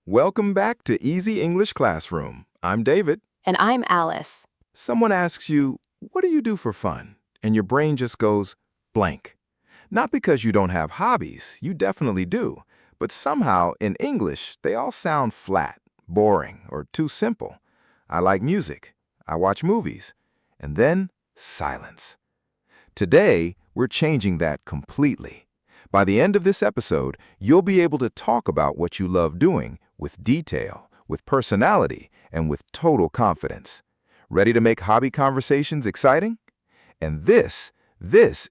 Welcome back to Easy English Classroom. I'm David. And I'm Alice. Someone asks you, what do you do for fun? And your brain just goes blank. Not because you don't have hobbies, you definitely do. But somehow, in English, they all sound flat, boring, or too simple. I like music. I watch movies. And then, silence. Today, we're changing that completely. By the end of this episode, you'll be able to talk about what you love doing with detail, with personality, and with total confidence. Ready to make hobby conversations exciting? And this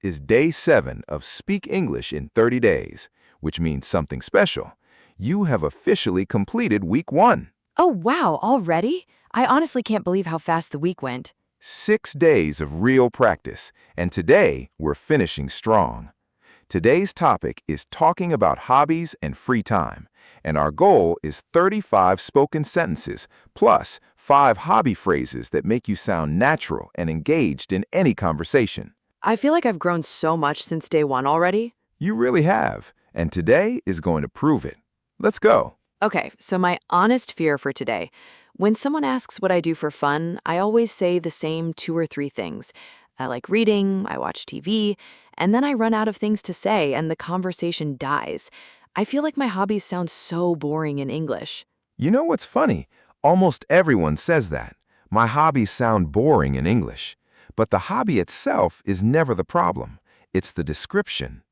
is day 7 of Speak English in 30 days, which means something special. You have officially completed week 1. Oh, wow, already? I honestly can't believe how fast the week went. 6 days of real practice, and today we're finishing strong. Today's topic is talking about hobbies and free time, and our goal is 35 spoken sentences plus 5 hobby phrases that make you sound natural and engaged in any conversation. I feel like I've grown so much since day 1 already. You really have, and today is going to prove it. Let's go. Okay, so my honest fear for today. When someone asks what I do for fun, I always say the same 2 or 3 things. I like reading, I watch TV, and then I run out of things to say and the conversation dies. I feel like my hobbies sound so boring in English. You know what's funny? Almost everyone says that. My hobbies sound boring in English. But the hobby itself is never the problem. It's the description.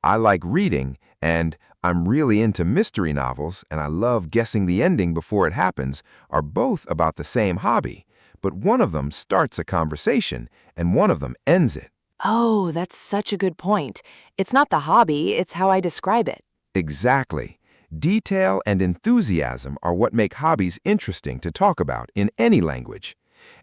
I like reading, and I'm really into mystery novels, and I love guessing the ending before it happens, are both about the same hobby. But one of them starts a conversation, and one of them ends it. Oh, that's such a good point. It's not the hobby, it's how I describe it. Exactly. Detail and enthusiasm are what make hobbies interesting to talk about in any language.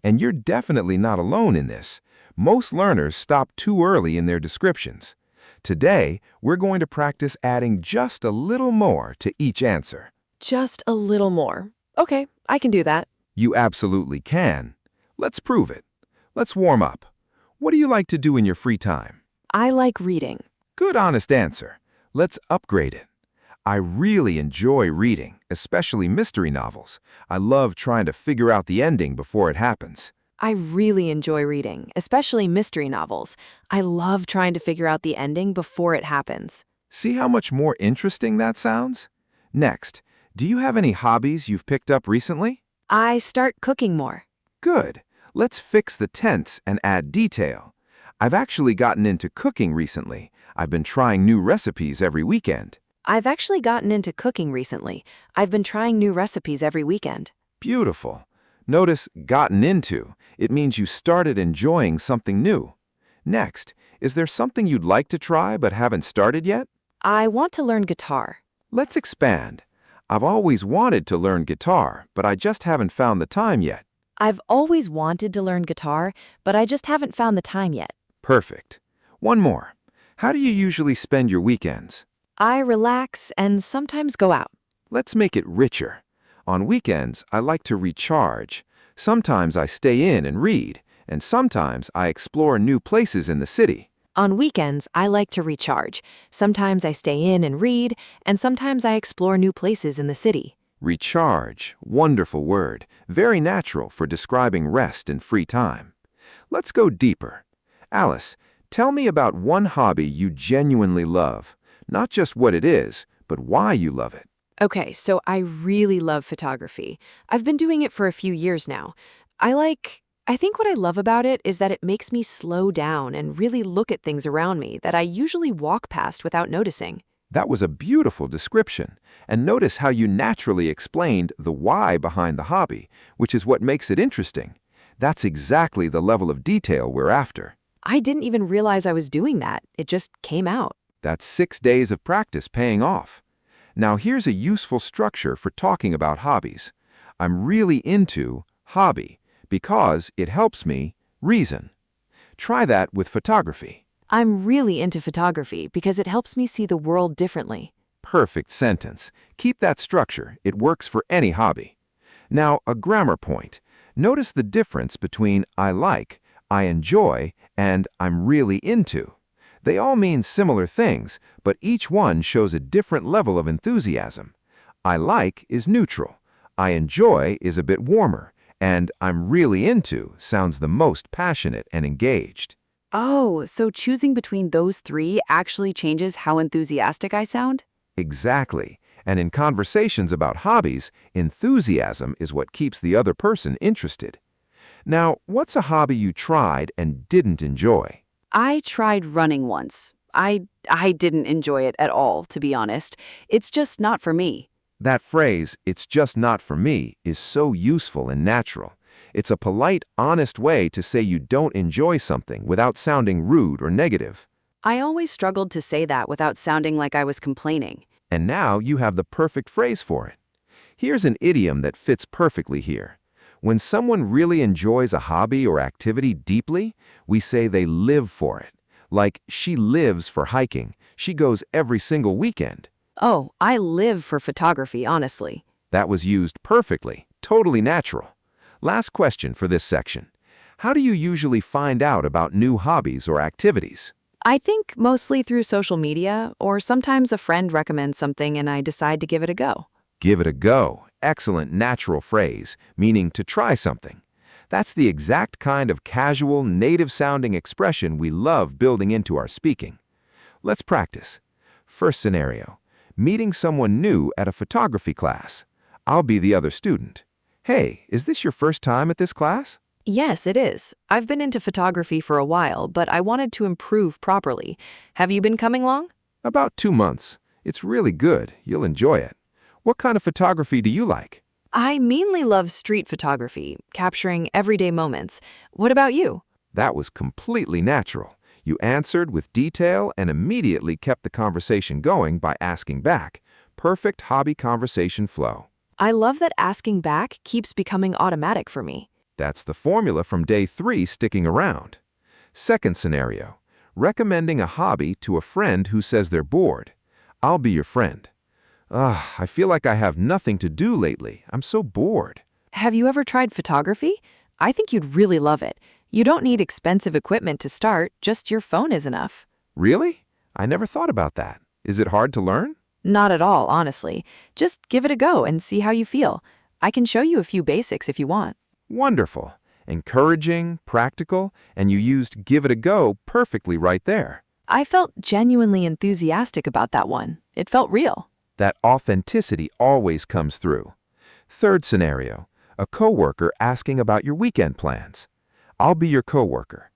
And you're definitely not alone in this. Most learners stop too early in their descriptions. Today, we're going to practice adding just a little more to each answer. Just a little more. Okay, I can do that. You absolutely can. Let's prove it. Let's warm up. What do you like to do in your free time? I like reading. Good, honest answer. Let's upgrade it. I really enjoy reading, especially mystery novels. I love trying to figure out the ending before it happens. I really enjoy reading, especially mystery novels. I love trying to figure out the ending before it happens. See how much more interesting that sounds? Next, do you have any hobbies you've picked up recently? I start cooking more. Good. Let's fix the tense and add detail. I've actually gotten into cooking recently. I've been trying new recipes every weekend. I've actually gotten into cooking recently. I've been trying new recipes every weekend. Beautiful. Notice gotten into. It means you started enjoying something new. Next, is there something you'd like to try but haven't started yet? I want to learn guitar. Let's expand. I've always wanted to learn guitar, but I just haven't found the time yet. I've always wanted to learn guitar, but I just haven't found the time yet. Perfect. One more. How do you usually spend your weekends? I relax and sometimes go out. Let's make it richer. On weekends, I like to recharge. Sometimes I stay in and read, and sometimes I explore new places in the city. On weekends, I like to recharge. Sometimes I stay in and read, and sometimes I explore new places in the city. Recharge, wonderful word, very natural for describing rest and free time. Let's go deeper. Alice, tell me about one hobby you genuinely love. Not just what it is, but why you love it. Okay, so I really love photography. I've been doing it for a few years now. I think what I love about it is that it makes me slow down and really look at things around me that I usually walk past without noticing. That was a beautiful description. And notice how you naturally explained the why behind the hobby, which is what makes it interesting. That's exactly the level of detail we're after. I didn't even realize I was doing that. It just came out. That's 6 days of practice paying off. Now here's a useful structure for talking about hobbies. I'm really into hobby because it helps me reason. Try that with photography. I'm really into photography because it helps me see the world differently. Perfect sentence. Keep that structure. It works for any hobby. Now, a grammar point. Notice the difference between I like, I enjoy, and I'm really into. They all mean similar things, but each one shows a different level of enthusiasm. I like is neutral. I enjoy is a bit warmer. And I'm really into sounds the most passionate and engaged. Oh, so choosing between those three actually changes how enthusiastic I sound? Exactly. And in conversations about hobbies, enthusiasm is what keeps the other person interested. Now, what's a hobby you tried and didn't enjoy? I tried running once. I didn't enjoy it at all, to be honest. It's just not for me. That phrase, "it's just not for me," is so useful and natural. It's a polite, honest way to say you don't enjoy something without sounding rude or negative. I always struggled to say that without sounding like I was complaining. And now you have the perfect phrase for it. Here's an idiom that fits perfectly here. When someone really enjoys a hobby or activity deeply, we say they live for it. Like, she lives for hiking. She goes every single weekend. Oh, I live for photography, honestly. That was used perfectly, totally natural. Last question for this section. How do you usually find out about new hobbies or activities? I think mostly through social media, or sometimes a friend recommends something and I decide to give it a go. Give it a go. Excellent natural phrase, meaning to try something. That's the exact kind of casual, native-sounding expression we love building into our speaking. Let's practice. First scenario. Meeting someone new at a photography class. I'll be the other student. Hey, is this your first time at this class? Yes, it is. I've been into photography for a while, but I wanted to improve properly. Have you been coming long? About 2 months. It's really good. You'll enjoy it. What kind of photography do you like? I mainly love street photography, capturing everyday moments. What about you? That was completely natural. You answered with detail and immediately kept the conversation going by asking back. Perfect hobby conversation flow. I love that asking back keeps becoming automatic for me. That's the formula from day 3 sticking around. Second scenario. Recommending a hobby to a friend who says they're bored. I'll be your friend. I feel like I have nothing to do lately. I'm so bored. Have you ever tried photography? I think you'd really love it. You don't need expensive equipment to start, just your phone is enough. Really? I never thought about that. Is it hard to learn? Not at all, honestly. Just give it a go and see how you feel. I can show you a few basics if you want. Wonderful. Encouraging, practical, and you used "give it a go" perfectly right there. I felt genuinely enthusiastic about that one. It felt real. That authenticity always comes through. Third scenario. A coworker asking about your weekend plans. I'll be your coworker.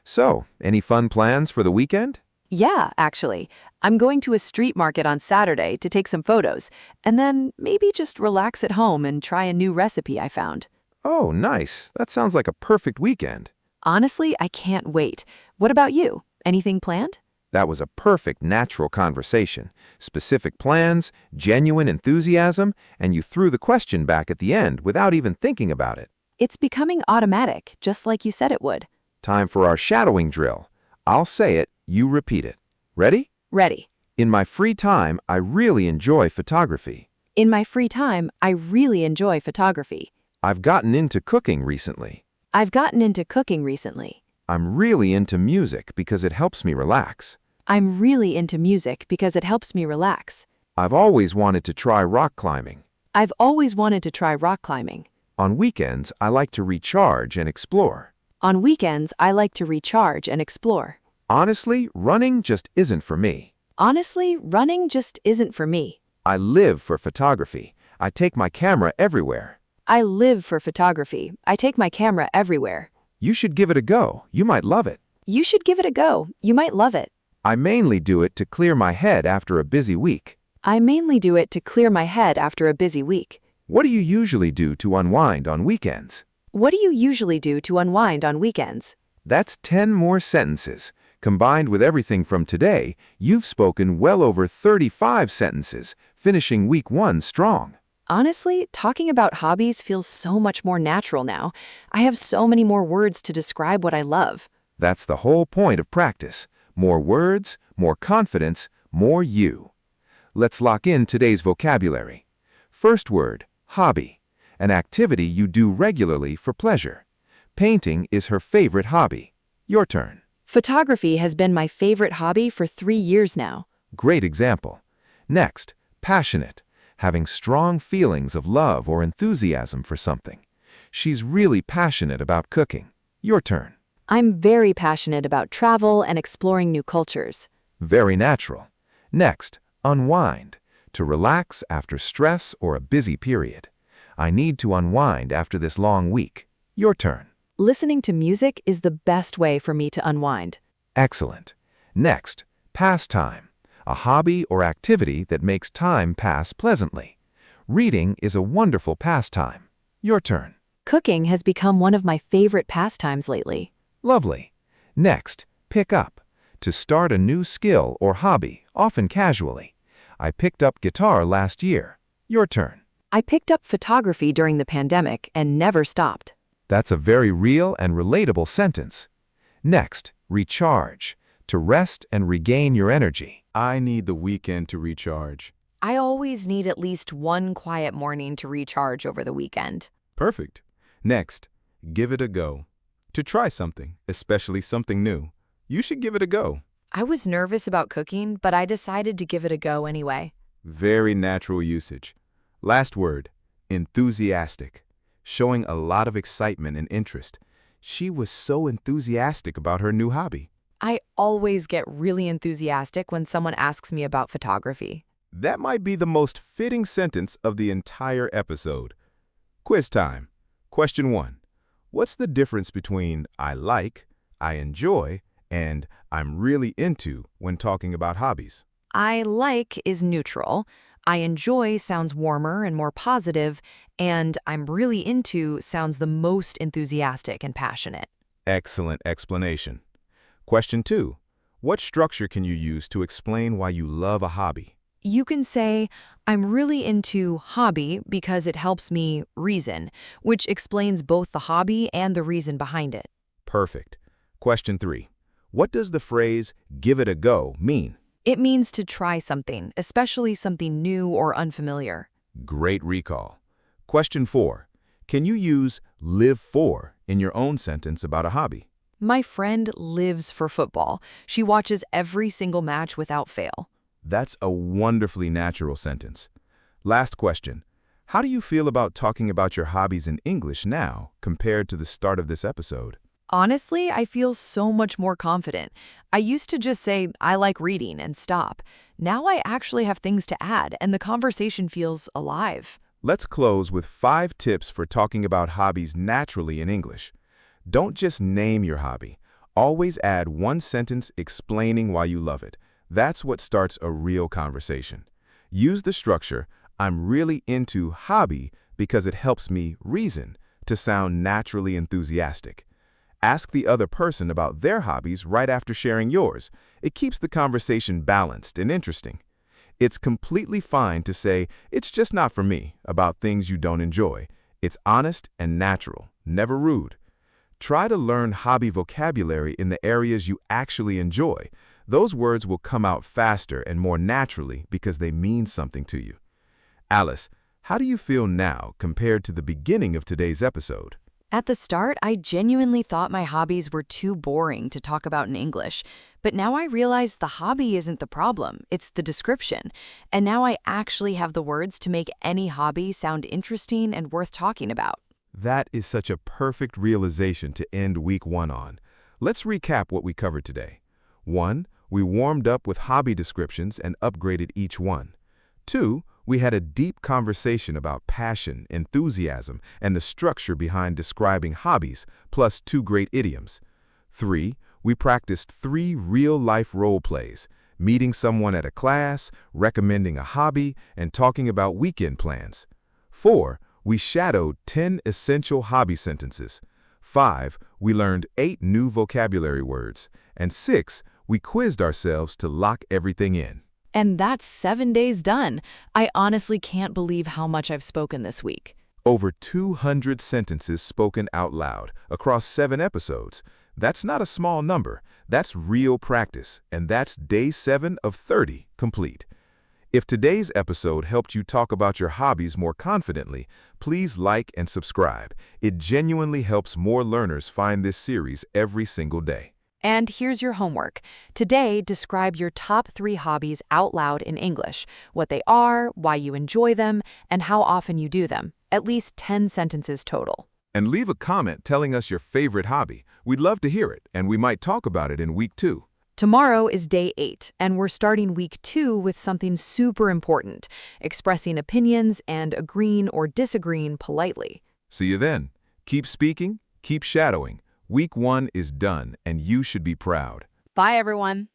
So, any fun plans for the weekend? Yeah, actually. I'm going to a street market on Saturday to take some photos, and then maybe just relax at home and try a new recipe I found. Oh, nice. That sounds like a perfect weekend. Honestly, I can't wait. What about you? Anything planned? That was a perfect natural conversation. Specific plans, genuine enthusiasm, and you threw the question back at the end without even thinking about it. It's becoming automatic, just like you said it would. Time for our shadowing drill. I'll say it, you repeat it. Ready? Ready. In my free time, I really enjoy photography. In my free time, I really enjoy photography. I've gotten into cooking recently. I've gotten into cooking recently. I'm really into music because it helps me relax. I'm really into music because it helps me relax. I've always wanted to try rock climbing. I've always wanted to try rock climbing. On weekends, I like to recharge and explore. On weekends, I like to recharge and explore. Honestly, running just isn't for me. Honestly, running just isn't for me. I live for photography. I take my camera everywhere. I live for photography. I take my camera everywhere. You should give it a go. You might love it. You should give it a go. You might love it. I mainly do it to clear my head after a busy week. I mainly do it to clear my head after a busy week. What do you usually do to unwind on weekends? What do you usually do to unwind on weekends? That's 10 more sentences. Combined with everything from today, you've spoken well over 35 sentences, finishing week 1 strong. Honestly, talking about hobbies feels so much more natural now. I have so many more words to describe what I love. That's the whole point of practice. More words, more confidence, more you. Let's lock in today's vocabulary. First word, hobby. An activity you do regularly for pleasure. Painting is her favorite hobby. Your turn. Photography has been my favorite hobby for 3 years now. Great example. Next, passionate. having strong feelings of love or enthusiasm for something. She's really passionate about cooking. Your turn. I'm very passionate about travel and exploring new cultures. Very natural. Next, unwind. To relax after stress or a busy period. I need to unwind after this long week. Your turn. Listening to music is the best way for me to unwind. Excellent. Next, pastime. A hobby or activity that makes time pass pleasantly. Reading is a wonderful pastime. Your turn. Cooking has become one of my favorite pastimes lately. Lovely. Next, pick up. To start a new skill or hobby, often casually. I picked up guitar last year. Your turn. I picked up photography during the pandemic and never stopped. That's a very real and relatable sentence. Next, recharge. To rest and regain your energy. I need the weekend to recharge. I always need at least one quiet morning to recharge over the weekend. Perfect. Next, give it a go. To try something, especially something new, you should give it a go. I was nervous about cooking, but I decided to give it a go anyway. Very natural usage. Last word, enthusiastic. Showing a lot of excitement and interest. She was so enthusiastic about her new hobby. I always get really enthusiastic when someone asks me about photography. That might be the most fitting sentence of the entire episode. Quiz time. Question 1. What's the difference between I like, I enjoy, and I'm really into when talking about hobbies? I like is neutral. I enjoy sounds warmer and more positive, and I'm really into sounds the most enthusiastic and passionate. Excellent explanation. Question 2. What structure can you use to explain why you love a hobby? You can say, I'm really into hobby because it helps me reason, which explains both the hobby and the reason behind it. Perfect. Question 3. What does the phrase, give it a go, mean? It means to try something, especially something new or unfamiliar. Great recall. Question 4. Can you use live for in your own sentence about a hobby? My friend lives for football. She watches every single match without fail. That's a wonderfully natural sentence. Last question. How do you feel about talking about your hobbies in English now compared to the start of this episode? Honestly, I feel so much more confident. I used to just say, I like reading and stop. Now I actually have things to add, and the conversation feels alive. Let's close with 5 tips for talking about hobbies naturally in English. Don't just name your hobby. Always add one sentence explaining why you love it. That's what starts a real conversation. Use the structure, I'm really into hobby because it helps me reason, to sound naturally enthusiastic. Ask the other person about their hobbies right after sharing yours. It keeps the conversation balanced and interesting. It's completely fine to say, it's just not for me, about things you don't enjoy. It's honest and natural, never rude. Try to learn hobby vocabulary in the areas you actually enjoy. Those words will come out faster and more naturally because they mean something to you. Alice, how do you feel now compared to the beginning of today's episode? At the start, I genuinely thought my hobbies were too boring to talk about in English. But now I realize the hobby isn't the problem, it's the description. And now I actually have the words to make any hobby sound interesting and worth talking about. That is such a perfect realization to end week 1 on. Let's recap what we covered today. 1. We warmed up with hobby descriptions and upgraded each one. 2. We had a deep conversation about passion, enthusiasm, and the structure behind describing hobbies, plus 2 great idioms. 3. We practiced 3 real-life role plays, meeting someone at a class, recommending a hobby, and talking about weekend plans. 4. We shadowed 10 essential hobby sentences. 5. We learned 8 new vocabulary words. And 6. We quizzed ourselves to lock everything in. And that's 7 days done. I honestly can't believe how much I've spoken this week. Over 200 sentences spoken out loud across 7 episodes. That's not a small number. That's real practice, and that's day 7 of 30 complete. If today's episode helped you talk about your hobbies more confidently, please like and subscribe. It genuinely helps more learners find this series every single day. And here's your homework. Today, describe your top 3 hobbies out loud in English, what they are, why you enjoy them, and how often you do them. At least 10 sentences total. And leave a comment telling us your favorite hobby. We'd love to hear it, and we might talk about it in week 2. Tomorrow is day 8, and we're starting week 2 with something super important, expressing opinions and agreeing or disagreeing politely. See you then. Keep speaking, keep shadowing. Week 1 is done, and you should be proud. Bye, everyone.